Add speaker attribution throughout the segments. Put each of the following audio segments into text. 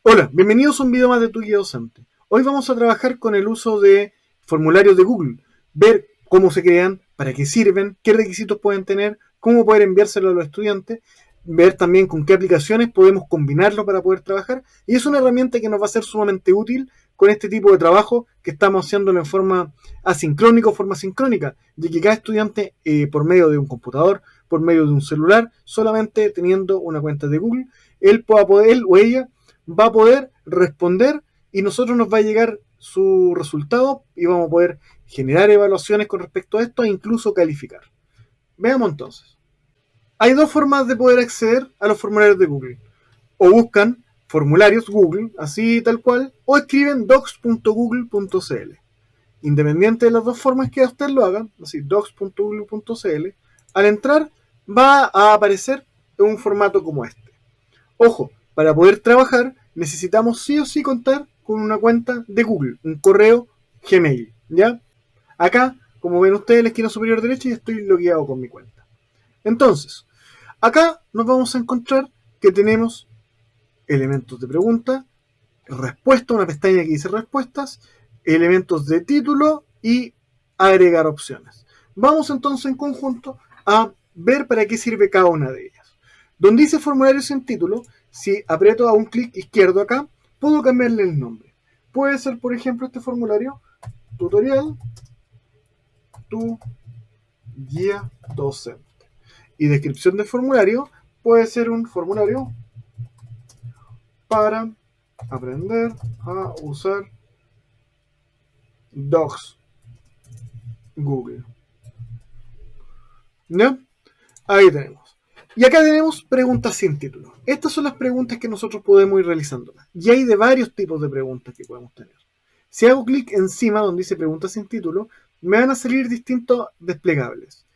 Speaker 1: Hola, bienvenidos a un video más de Tu Guía Docente. Hoy vamos a trabajar con el uso de formularios de Google, ver cómo se crean, para qué sirven, qué requisitos pueden tener, cómo poder enviárselo a los estudiantes, ver también con qué aplicaciones podemos combinarlo para poder trabajar, y es una herramienta que nos va a ser sumamente útil con este tipo de trabajo que estamos haciéndolo en forma asincrónica o forma sincrónica, ya que cada estudiante por medio de un computador, por medio de un celular, solamente teniendo una cuenta de Google, él o ella va a poder responder y nosotros nos va a llegar su resultado y vamos a poder generar evaluaciones con respecto a esto e incluso calificar. Veamos entonces. Hay dos formas de poder acceder a los formularios de Google. O buscan formularios Google, así tal cual, o escriben docs.google.cl. Independiente de las dos formas que usted lo haga, así docs.google.cl, al entrar va a aparecer en un formato como este. Ojo, para poder trabajar necesitamos sí o sí contar con una cuenta de Google, un correo Gmail, ¿ya? Acá, como ven ustedes en la esquina superior derecha, ya estoy logueado con mi cuenta. Entonces, acá nos vamos a encontrar que tenemos elementos de pregunta, respuesta, una pestaña que dice respuestas, elementos de título y agregar opciones. Vamos entonces en conjunto a ver para qué sirve cada una de ellas. Donde dice formulario sin título, si aprieto a un clic izquierdo acá, puedo cambiarle el nombre. Puede ser, por ejemplo, este formulario, tutorial, tu guía docente. Y descripción del formulario puede ser un formulario para aprender a usar Docs Google. ¿Ya? Ahí tenemos. Y acá tenemos preguntas sin título. Estas son las preguntas que nosotros podemos ir realizando. Y hay de varios tipos de preguntas que podemos tener. Si hago clic encima donde dice preguntas sin título, me van a salir distintos desplegables.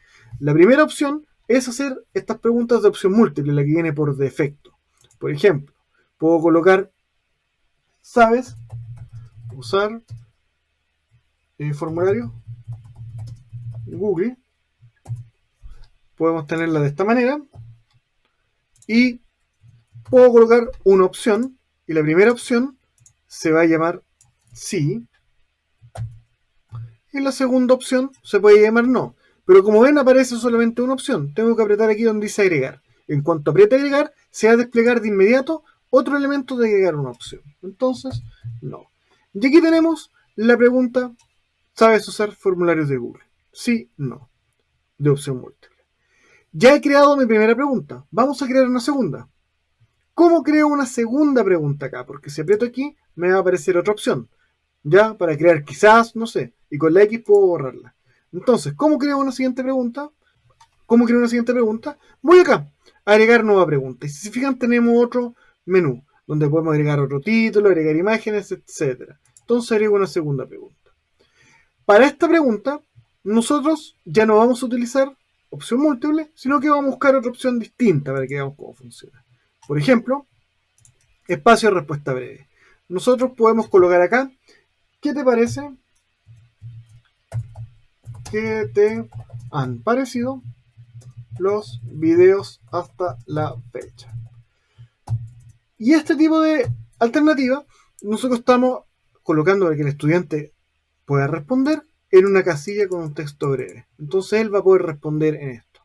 Speaker 1: La primera opción es hacer estas preguntas de opción múltiple, la que viene por defecto. Por ejemplo, puedo colocar, ¿sabes usar formulario Google? Podemos tenerla de esta manera. Y puedo colocar una opción. Y la primera opción se va a llamar sí. Y la segunda opción se puede llamar no. Pero como ven aparece solamente una opción. Tengo que apretar aquí donde dice agregar. En cuanto apriete agregar, se va a desplegar de inmediato otro elemento de agregar una opción. Entonces, no. Y aquí tenemos la pregunta, ¿sabes usar formularios de Google? Sí, no. De opción múltiple. Ya he creado mi primera pregunta. Vamos a crear una segunda. ¿Cómo creo una segunda pregunta acá? Porque si aprieto aquí, me va a aparecer otra opción. Ya, para crear quizás, no sé. Y con la X puedo borrarla. Entonces, ¿cómo creo una siguiente pregunta? ¿Cómo creo una siguiente pregunta? Voy acá, agregar nueva pregunta. Y si se fijan, tenemos otro menú, donde podemos agregar otro título, agregar imágenes, etc. Entonces agrego una segunda pregunta. Para esta pregunta, nosotros ya no vamos a utilizar opción múltiple, sino que vamos a buscar otra opción distinta para que veamos cómo funciona. Por ejemplo, espacio de respuesta breve. Nosotros podemos colocar acá, ¿qué te parece? ¿Qué te han parecido los videos hasta la fecha? Y este tipo de alternativa, nosotros estamos colocando para que el estudiante pueda responder en una casilla con un texto breve. Entonces él va a poder responder en esto.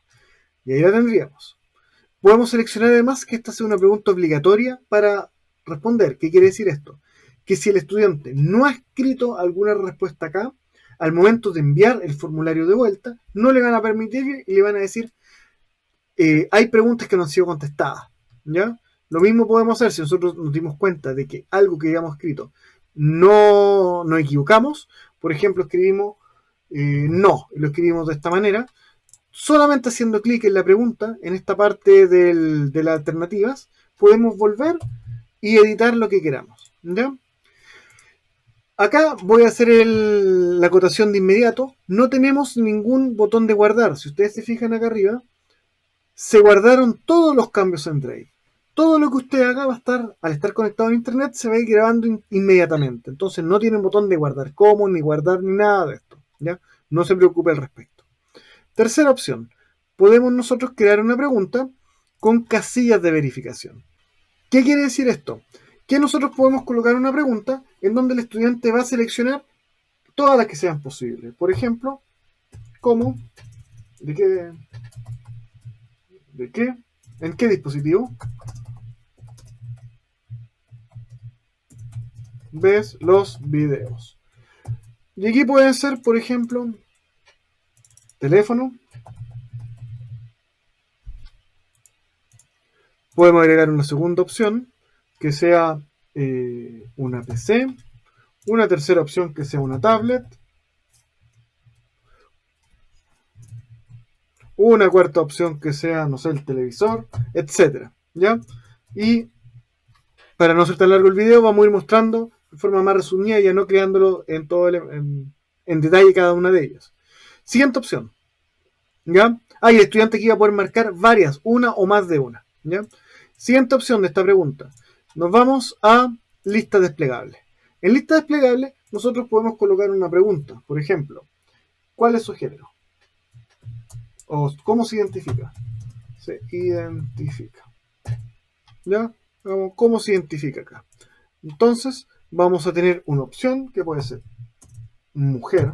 Speaker 1: Y ahí la tendríamos. Podemos seleccionar además que esta sea una pregunta obligatoria para responder. ¿Qué quiere decir esto? Que si el estudiante no ha escrito alguna respuesta acá, al momento de enviar el formulario de vuelta, no le van a permitir y le van a decir hay preguntas que no han sido contestadas. ¿Ya? Lo mismo podemos hacer si nosotros nos dimos cuenta de que algo que habíamos escrito no nos equivocamos. Por ejemplo, escribimos no, lo escribimos de esta manera. Solamente haciendo clic en la pregunta, en esta parte de las alternativas, podemos volver y editar lo que queramos. ¿Ya? Acá voy a hacer la acotación de inmediato. No tenemos ningún botón de guardar. Si ustedes se fijan acá arriba, se guardaron todos los cambios en Drive. Todo lo que usted haga va a estar, al estar conectado a internet, se va a ir grabando inmediatamente. Entonces no tienen botón de guardar como, ni guardar, ni nada de esto. ¿Ya? No se preocupe al respecto. Tercera opción. Podemos nosotros crear una pregunta con casillas de verificación. ¿Qué quiere decir esto? que nosotros podemos colocar una pregunta en donde el estudiante va a seleccionar todas las que sean posibles. Por ejemplo, ¿cómo? ¿De qué? ¿De qué? ¿En qué dispositivo ves los videos? Y aquí pueden ser, por ejemplo, teléfono. Podemos agregar una segunda opción que sea una PC. Una tercera opción que sea una tablet. Una cuarta opción que sea, no sé, el televisor, etcétera, ¿ya? Y para no ser tan largo el video, vamos a ir mostrando de forma más resumida y ya no creándolo en detalle cada una de ellas. Siguiente opción, ¿ya? El estudiante aquí va a poder marcar varias, una o más de una, ¿ya? Siguiente opción de esta pregunta. Nos vamos a lista desplegable. En lista desplegable, nosotros podemos colocar una pregunta. Por ejemplo, ¿cuál es su género? O ¿cómo se identifica? Se identifica. ¿Ya? ¿Cómo se identifica acá? Entonces, vamos a tener una opción que puede ser mujer.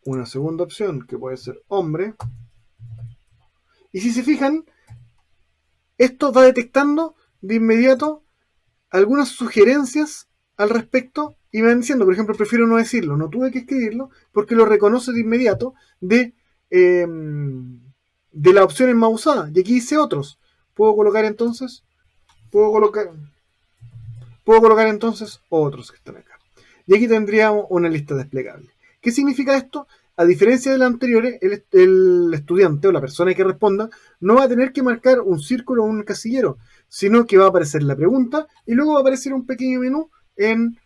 Speaker 1: Una segunda opción que puede ser hombre. Y si se fijan, esto va detectando de inmediato algunas sugerencias al respecto y me van diciendo, por ejemplo, prefiero no decirlo, no tuve que escribirlo porque lo reconoce de inmediato de las opciones más usadas. Y aquí hice otros. Puedo colocar entonces, puedo colocar, puedo colocar entonces otros que están acá. Y aquí tendríamos una lista desplegable. ¿Qué significa esto? A diferencia de las anteriores, el estudiante o la persona que responda no va a tener que marcar un círculo o un casillero, sino que va a aparecer la pregunta y luego va a aparecer un pequeño menú en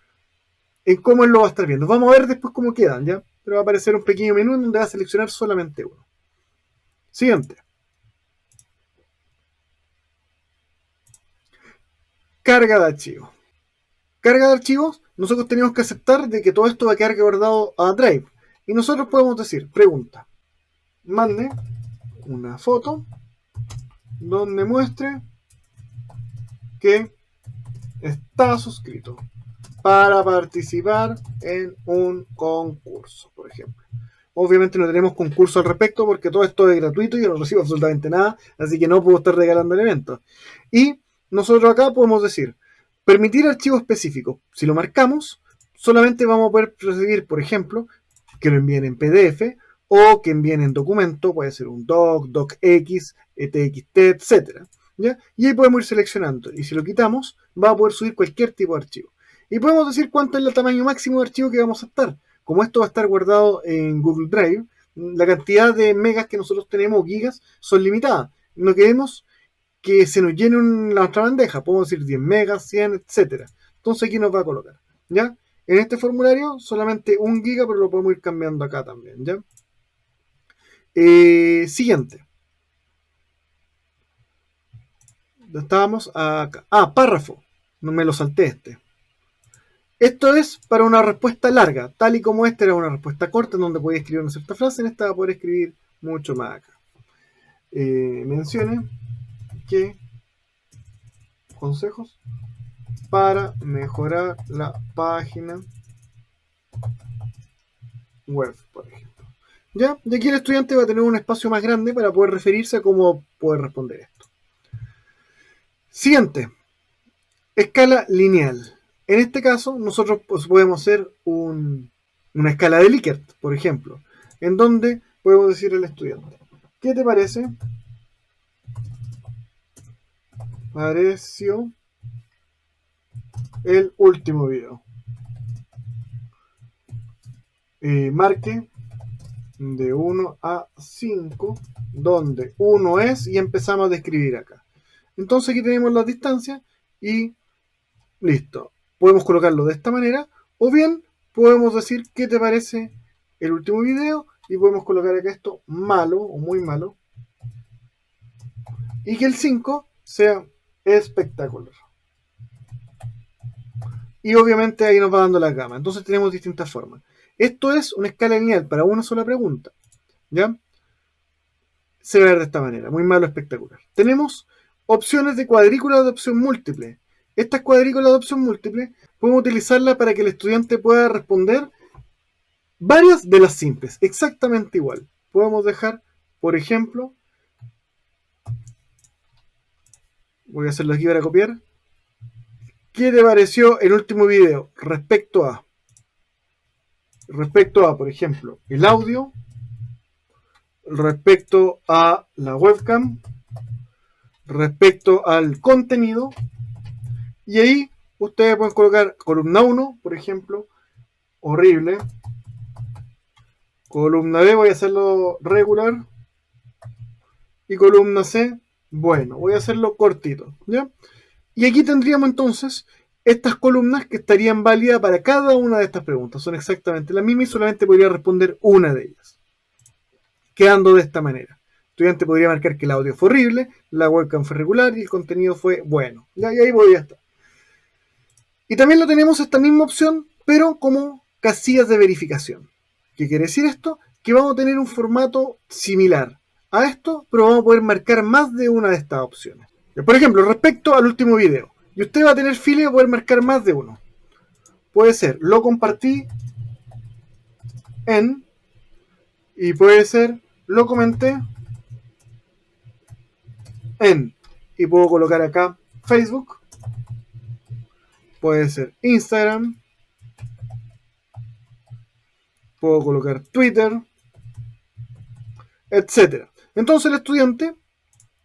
Speaker 1: cómo él lo va a estar viendo. Vamos a ver después cómo quedan, ¿ya? Pero va a aparecer un pequeño menú en donde va a seleccionar solamente uno. Siguiente. Carga de archivos. Carga de archivos, nosotros tenemos que aceptar de que todo esto va a quedar guardado a Drive. Y nosotros podemos decir, pregunta, mande una foto donde muestre que está suscrito para participar en un concurso, por ejemplo. Obviamente no tenemos concurso al respecto porque todo esto es gratuito y yo no recibo absolutamente nada, así que no puedo estar regalando elementos. Y nosotros acá podemos decir, permitir archivos específicos. Si lo marcamos, solamente vamos a poder recibir, por ejemplo, que lo envíen en PDF o que envíen en documento, puede ser un doc, docx, txt, etc. ¿Ya? Y ahí podemos ir seleccionando. Y si lo quitamos, va a poder subir cualquier tipo de archivo. Y podemos decir cuánto es el tamaño máximo de archivo que vamos a aceptar. Como esto va a estar guardado en Google Drive, la cantidad de megas que nosotros tenemos, gigas, son limitadas. No queremos que se nos llene nuestra bandeja. Podemos decir 10 megas, 100, etc. Entonces aquí nos va a colocar. ¿Ya? En este formulario solamente 1 giga, pero lo podemos ir cambiando acá también. ¿Ya? Siguiente. Estábamos acá. Párrafo. No me lo salté este. Esto es para una respuesta larga, tal y como esta era una respuesta corta en donde podía escribir una cierta frase, en esta va a poder escribir mucho más acá. Mencione que consejos para mejorar la página web, por ejemplo. ¿Ya? Y aquí el estudiante va a tener un espacio más grande para poder referirse a cómo poder responder esto. Siguiente. Escala lineal. En este caso, nosotros podemos hacer una escala de Likert, por ejemplo, en donde podemos decir al estudiante, ¿qué te parece? Pareció el último video. Marque de 1 a 5, donde 1 es, y empezamos a describir acá. Entonces aquí tenemos las distancias y listo. Podemos colocarlo de esta manera, o bien podemos decir qué te parece el último video y podemos colocar acá esto malo o muy malo y que el 5 sea espectacular. Y obviamente ahí nos va dando la gama. Entonces tenemos distintas formas. Esto es una escala lineal para una sola pregunta. ¿Ya? Se va a ver de esta manera. Muy malo, espectacular. Tenemos opciones de cuadrícula de opción múltiple. Estas cuadrículas de opción múltiple podemos utilizarlas para que el estudiante pueda responder varias de las simples, exactamente igual. Podemos dejar, por ejemplo, voy a hacerlo aquí para copiar. ¿Qué te pareció el último video respecto a, por ejemplo, el audio, respecto a la webcam, respecto al contenido? Y ahí ustedes pueden colocar columna 1, por ejemplo, horrible. Columna B voy a hacerlo regular. Y columna C, bueno, voy a hacerlo cortito, ¿ya? Y aquí tendríamos entonces estas columnas que estarían válidas para cada una de estas preguntas. Son exactamente las mismas y solamente podría responder una de ellas. Quedando de esta manera. El estudiante podría marcar que el audio fue horrible, la webcam fue regular y el contenido fue bueno. ¿Ya? Y ahí podría estar. Y también lo tenemos esta misma opción, pero como casillas de verificación. ¿Qué quiere decir esto? Que vamos a tener un formato similar a esto, pero vamos a poder marcar más de una de estas opciones. Por ejemplo, respecto al último video, y usted va a tener fila de poder marcar más de uno. Puede ser, lo compartí en, y puede ser, lo comenté en, y puedo colocar acá Facebook, puede ser Instagram, puedo colocar Twitter, etcétera. Entonces el estudiante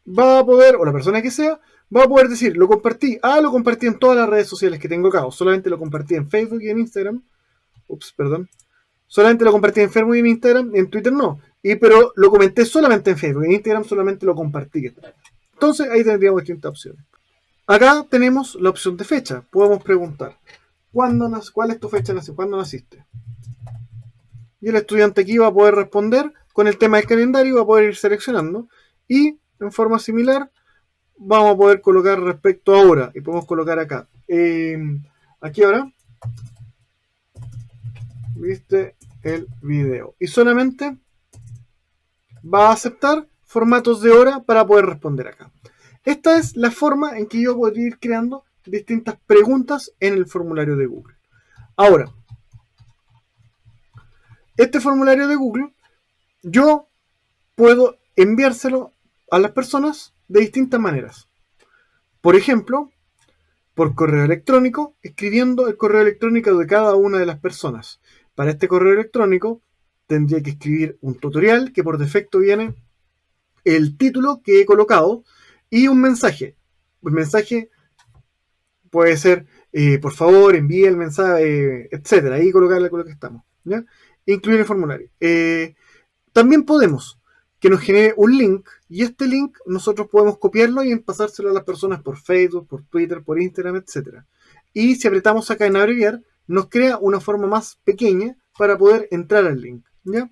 Speaker 1: va a poder, o la persona que sea, va a poder decir, lo compartí. Lo compartí en todas las redes sociales que tengo acá. O solamente lo compartí en Facebook y en Instagram. Solamente lo compartí en Facebook y en Instagram. En Twitter no. Pero lo comenté solamente en Facebook. En Instagram solamente lo compartí. Entonces ahí tendríamos distintas opciones. Acá tenemos la opción de fecha. Podemos preguntar, ¿cuál es tu fecha de nacimiento? ¿Cuándo naciste? Y el estudiante aquí va a poder responder con el tema del calendario, va a poder ir seleccionando. Y en forma similar, vamos a poder colocar respecto a ahora. Y podemos colocar acá. Aquí ahora. Viste el video. Y solamente va a aceptar formatos de hora para poder responder acá. Esta es la forma en que yo podría ir creando distintas preguntas en el formulario de Google. Ahora, este formulario de Google, yo puedo enviárselo a las personas de distintas maneras. Por ejemplo, por correo electrónico, escribiendo el correo electrónico de cada una de las personas. Para este correo electrónico tendría que escribir un tutorial que por defecto viene el título que he colocado y un mensaje. El mensaje puede ser, por favor, envíe el mensaje, etcétera. Ahí colocarle con lo que estamos, ¿ya? Incluir el formulario. También podemos que nos genere un link y este link nosotros podemos copiarlo y pasárselo a las personas por Facebook, por Twitter, por Instagram, etcétera. Y si apretamos acá en abreviar, nos crea una forma más pequeña para poder entrar al link, ¿ya?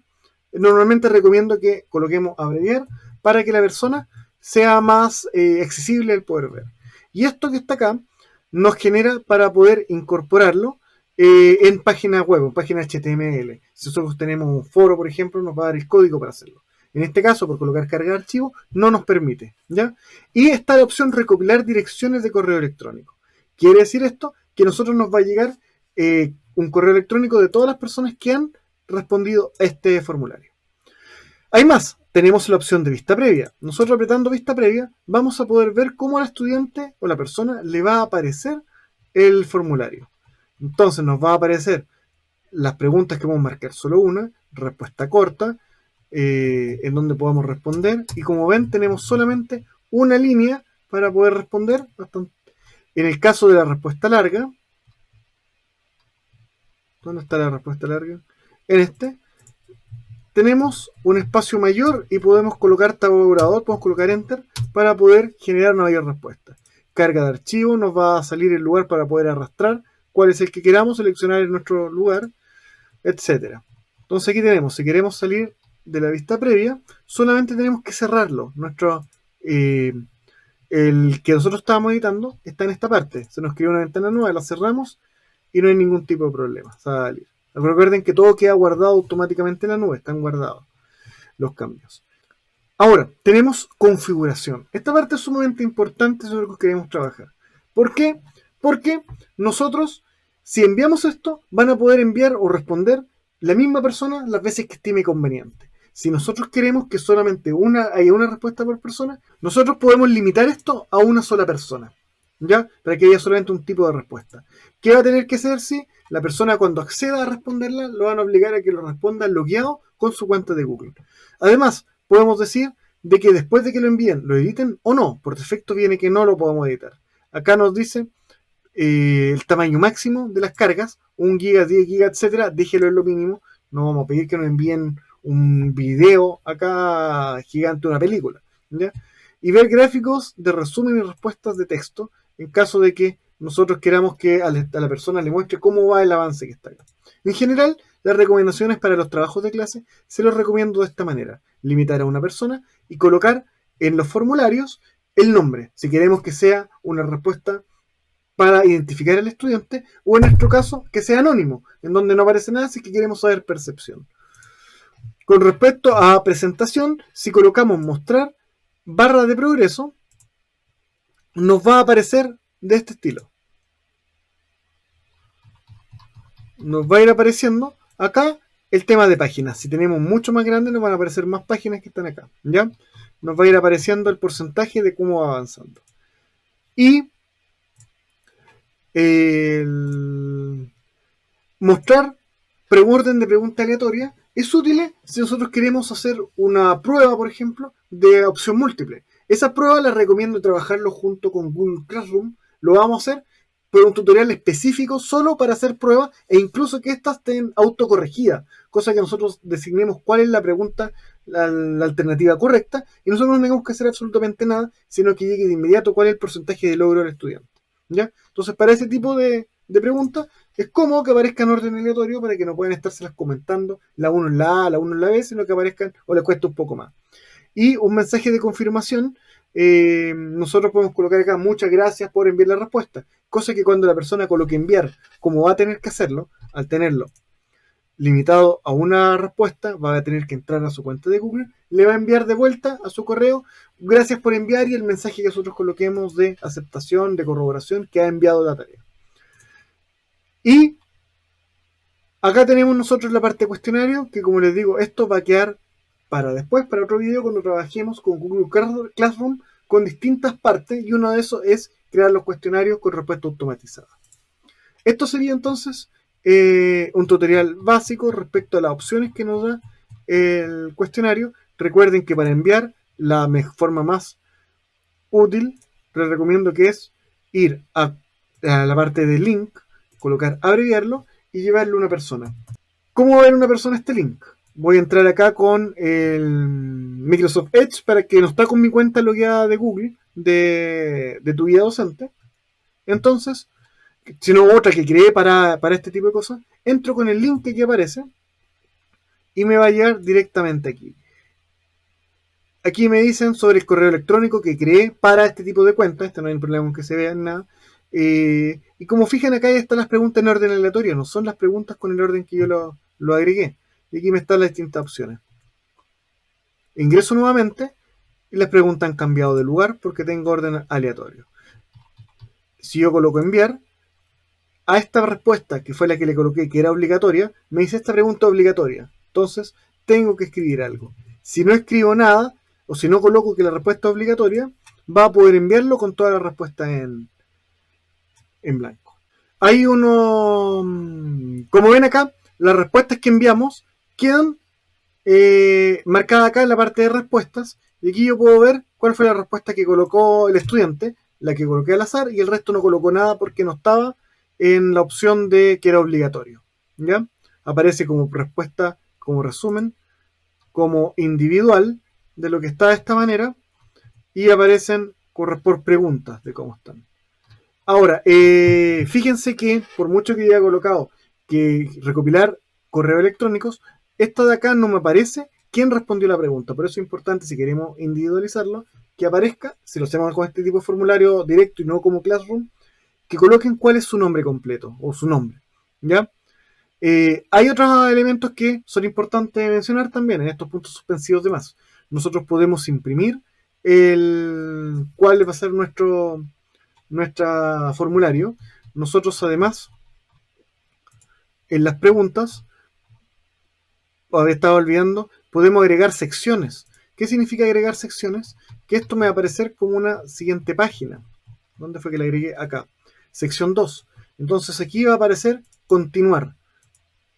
Speaker 1: Normalmente recomiendo que coloquemos abreviar para que la persona sea más accesible al poder ver. Y esto que está acá nos genera para poder incorporarlo en páginas web, en páginas HTML. Si nosotros tenemos un foro, por ejemplo, nos va a dar el código para hacerlo. En este caso, por colocar cargar archivo, no nos permite, ¿ya? Y está la opción recopilar direcciones de correo electrónico. Quiere decir esto que a nosotros nos va a llegar un correo electrónico de todas las personas que han respondido a este formulario. Hay más, tenemos la opción de vista previa. Nosotros apretando vista previa vamos a poder ver cómo al estudiante o la persona le va a aparecer el formulario. Entonces nos va a aparecer las preguntas que vamos a marcar solo una, respuesta corta, en donde podamos responder. Y como ven, tenemos solamente una línea para poder responder. En el caso de la respuesta larga, ¿dónde está la respuesta larga? En este, tenemos un espacio mayor y podemos colocar tabulador, podemos colocar enter para poder generar una mayor respuesta. Carga de archivo, nos va a salir el lugar para poder arrastrar cuál es el que queramos seleccionar en nuestro lugar, etcétera. Entonces aquí tenemos, si queremos salir de la vista previa, solamente tenemos que cerrarlo. El que nosotros estábamos editando está en esta parte. Se nos crea una ventana nueva, la cerramos y no hay ningún tipo de problema. Salir. Recuerden que todo queda guardado automáticamente en la nube, están guardados los cambios. Ahora, tenemos configuración. Esta parte es sumamente importante sobre lo que queremos trabajar. ¿Por qué? Porque nosotros, si enviamos esto, van a poder enviar o responder la misma persona las veces que estime conveniente. Si nosotros queremos que solamente haya una respuesta por persona, nosotros podemos limitar esto a una sola persona, ¿ya? Para que haya solamente un tipo de respuesta. ¿Qué va a tener que hacer si la persona cuando acceda a responderla lo van a obligar a que lo responda logueado con su cuenta de Google? Además, podemos decir de que después de que lo envíen, lo editen o no. Por defecto viene que no lo podemos editar. Acá nos dice el tamaño máximo de las cargas, 1 giga, 10 gigas, etcétera. Déjelo en lo mínimo. No vamos a pedir que nos envíen un video acá gigante, una película, ¿ya? Y ver gráficos de resumen y respuestas de texto en caso de que nosotros queramos que a la persona le muestre cómo va el avance que está acá. En general, las recomendaciones para los trabajos de clase se los recomiendo de esta manera: limitar a una persona y colocar en los formularios el nombre, si queremos que sea una respuesta para identificar al estudiante, o en nuestro caso, que sea anónimo, en donde no aparece nada si que queremos saber percepción. Con respecto a presentación, si colocamos mostrar barra de progreso, nos va a aparecer de este estilo. Nos va a ir apareciendo acá el tema de páginas. Si tenemos mucho más grande, nos van a aparecer más páginas que están acá, ¿ya? Nos va a ir apareciendo el porcentaje de cómo va avanzando. Y mostrar orden de pregunta aleatoria es útil si nosotros queremos hacer una prueba, por ejemplo, de opción múltiple. Esa prueba la recomiendo trabajarlo junto con Google Classroom. Lo vamos a hacer por un tutorial específico solo para hacer pruebas, e incluso que estas estén autocorregidas, cosa que nosotros designemos cuál es la pregunta, la alternativa correcta, y nosotros no tenemos que hacer absolutamente nada, sino que llegue de inmediato cuál es el porcentaje de logro del estudiante, ¿ya? Entonces, para ese tipo de preguntas, es cómodo que aparezca en orden aleatorio para que no puedan estárselas comentando la 1 en la A, la 1 en la B, sino que aparezcan o les cuesta un poco más. Y un mensaje de confirmación, nosotros podemos colocar acá: muchas gracias por enviar la respuesta, cosa que cuando la persona coloque enviar, como va a tener que hacerlo, al tenerlo limitado a una respuesta, va a tener que entrar a su cuenta de Google, le va a enviar de vuelta a su correo: gracias por enviar, y el mensaje que nosotros coloquemos de aceptación, de corroboración que ha enviado la tarea. Y acá tenemos nosotros la parte de cuestionario, que como les digo, esto va a quedar para después, para otro video, cuando trabajemos con Google Classroom con distintas partes, y uno de esos es crear los cuestionarios con respuesta automatizada. Esto sería entonces un tutorial básico respecto a las opciones que nos da el cuestionario. Recuerden que para enviar, la forma más útil, les recomiendo que es ir a la parte de link, colocar abreviarlo y llevarlo a una persona. ¿Cómo va a ver una persona este link? Voy a entrar acá con el Microsoft Edge, para que no está con mi cuenta logueada de Google, de tu guía docente. Entonces, sino otra que creé para este tipo de cosas, entro con el link que aquí aparece y me va a llevar directamente aquí. Aquí me dicen sobre el correo electrónico que creé para este tipo de cuentas. No hay problema con que se vean nada. Y como fijan, acá ya están las preguntas en orden aleatorio, no son las preguntas con el orden que yo lo agregué. Y aquí me están las distintas opciones. Ingreso nuevamente y las preguntas han cambiado de lugar porque tengo orden aleatorio. Si yo coloco enviar, a esta respuesta, que fue la que le coloqué, que era obligatoria, me dice: esta pregunta obligatoria. Entonces, tengo que escribir algo. Si no escribo nada, o si no coloco que la respuesta es obligatoria, va a poder enviarlo con toda la respuesta en blanco. Hay uno... Como ven acá, las respuestas que enviamos quedan marcadas acá en la parte de respuestas, y aquí yo puedo ver cuál fue la respuesta que colocó el estudiante, la que coloqué al azar, y el resto no colocó nada porque no estaba en la opción de que era obligatorio, ¿ya? Aparece como respuesta, como resumen, como individual de lo que está de esta manera, y aparecen por preguntas de cómo están. Ahora, fíjense que por mucho que haya colocado que recopilar correos electrónicos, esta de acá no me aparece quién respondió la pregunta. Por eso es importante, si queremos individualizarlo, que aparezca, si lo hacemos con este tipo de formulario directo y no como Classroom, que coloquen cuál es su nombre completo o su nombre, ¿ya? Hay otros elementos que son importantes mencionar también en estos puntos suspensivos de más. nosotros podemos imprimir cuál va a ser nuestro formulario. Nosotros además, en las preguntas, había estado olvidando, podemos agregar secciones. ¿Qué significa agregar secciones? Que esto me va a aparecer como una siguiente página. ¿Dónde fue que la agregué? Acá. Sección 2. Entonces aquí va a aparecer continuar.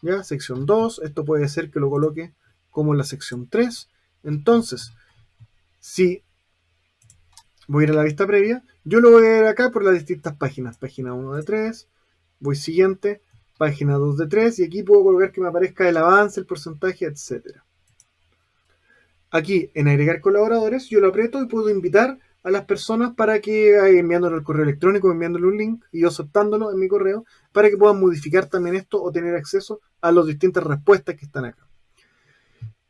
Speaker 1: ¿Ya? Sección 2. Esto puede ser que lo coloque como en la sección 3. Entonces, si voy a ir a la vista previa, yo lo voy a ver acá por las distintas páginas. Página 1 de 3. Voy siguiente. Página 2 de 3. Y aquí puedo colocar que me aparezca el avance, el porcentaje, etcétera. Aquí en agregar colaboradores yo lo aprieto y puedo invitar a las personas para que enviándole el correo electrónico, enviándole un link y yo aceptándolo en mi correo para que puedan modificar también esto o tener acceso a las distintas respuestas que están acá.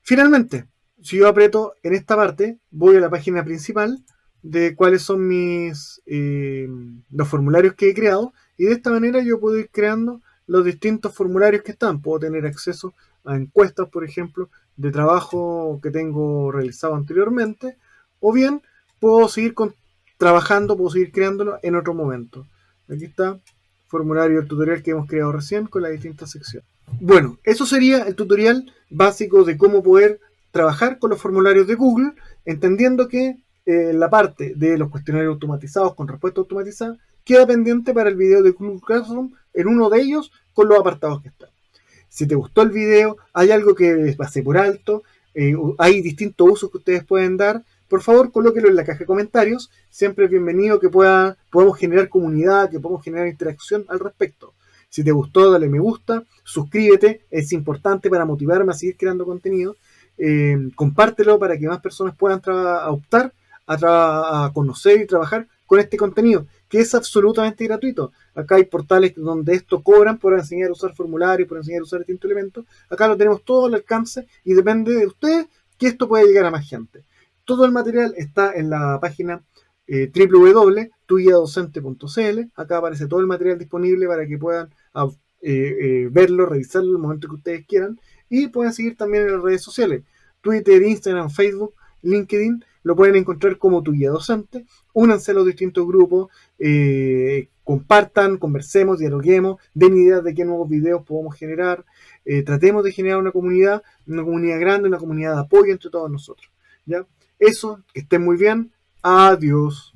Speaker 1: Finalmente, si yo aprieto en esta parte, voy a la página principal de cuáles son los formularios que he creado y de esta manera yo puedo ir creando los distintos formularios que están. Puedo tener acceso a encuestas, por ejemplo, de trabajo que tengo realizado anteriormente, o bien puedo seguir trabajando, puedo seguir creándolo en otro momento. Aquí está formulario del tutorial que hemos creado recién con las distintas secciones. Bueno, eso sería el tutorial básico de cómo poder trabajar con los formularios de Google, entendiendo que la parte de los cuestionarios automatizados con respuesta automatizada queda pendiente para el video de Google Classroom en uno de ellos con los apartados que están. Si te gustó el video, hay algo que pasé por alto, hay distintos usos que ustedes pueden dar, por favor colóquelo en la caja de comentarios. Siempre es bienvenido que podamos generar comunidad, que podamos generar interacción al respecto. Si te gustó, dale me gusta, suscríbete, es importante para motivarme a seguir creando contenido. Compártelo para que más personas puedan optar a conocer y trabajar con este contenido, que es absolutamente gratuito. Acá hay portales donde esto cobran por enseñar a usar formularios, por enseñar a usar distintos elementos. Acá lo tenemos todo al alcance y depende de ustedes que esto pueda llegar a más gente. Todo el material está en la página www.tuguiadocente.cl. Acá aparece todo el material disponible para que puedan verlo, revisarlo en el momento que ustedes quieran. Y pueden seguir también en las redes sociales, Twitter, Instagram, Facebook, LinkedIn. Lo pueden encontrar como Tu Guía Docente. Únanse a los distintos grupos, compartan, conversemos, dialoguemos, den ideas de qué nuevos videos podemos generar. Tratemos de generar una comunidad grande, una comunidad de apoyo entre todos nosotros. ¿Ya? Eso, que estén muy bien. Adiós.